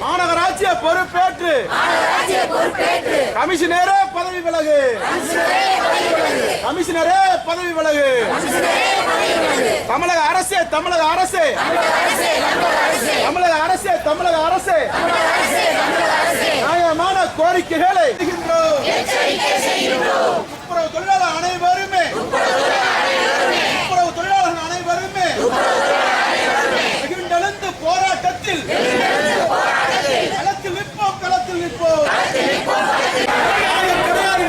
மாநகராட்சியை பொறுப்பேற்று கமிஷனரே பதவி விலகு. கமிஷனரே பதவி விலகு. தமிழக அரசே நியாயமான கோரிக்கைகளை துப்புரவு தொழிலாளர் அனைவருமே எழுந்து போராட்டத்தில் களத்தில் நிற்போம். நியாயம் கிடையாது.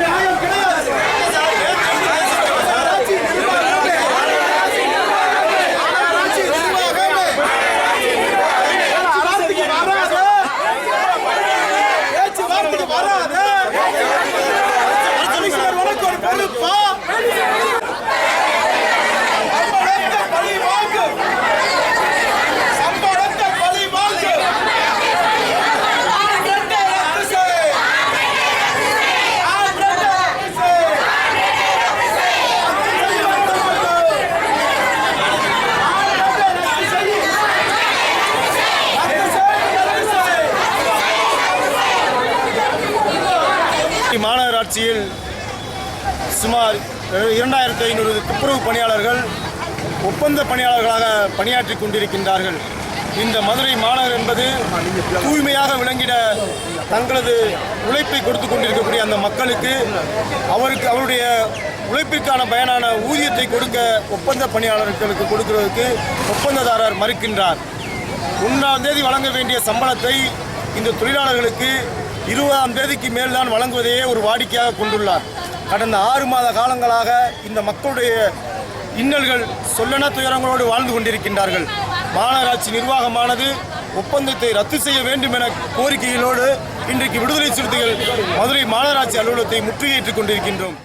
மாநகராட்சியில் சுமார் 2500 துப்புரவு பணியாளர்கள் ஒப்பந்த பணியாளர்களாக பணியாற்றிக் கொண்டிருக்கின்றார்கள். இந்த மதுரை மாநகர் என்பது தூய்மையாக விளங்கிட தங்களது உழைப்பை கொடுத்து கொண்டிருக்கக்கூடிய அந்த மக்களுக்கு அவருடைய உழைப்பிற்கான பயனான ஊதியத்தை கொடுக்க ஒப்பந்த பணியாளர்களுக்கு கொடுக்கிறதுக்கு ஒப்பந்ததாரர் மறுக்கின்றார். 1ஆம் தேதி வழங்க வேண்டிய சம்பளத்தை இந்த தொழிலாளர்களுக்கு 20ஆம் தேதிக்கு மேல்தான் வழங்குவதையே ஒரு வாடிக்கையாக கொண்டுள்ளார். கடந்த 6 மாத காலங்களாக இந்த மக்களுடைய இன்னல்கள் சொல்லன துயரங்களோடு வாழ்ந்து கொண்டிருக்கின்றார்கள். மாநகராட்சி நிர்வாகமானது ஒப்பந்தத்தை ரத்து செய்ய வேண்டும் என கோரிக்கைகளோடு இன்றைக்கு விடுதலை சிறுத்தைகள் மதுரை மாநகராட்சி அலுவலகத்தை முற்றுகையிட்டுக் கொண்டிருக்கின்றோம்.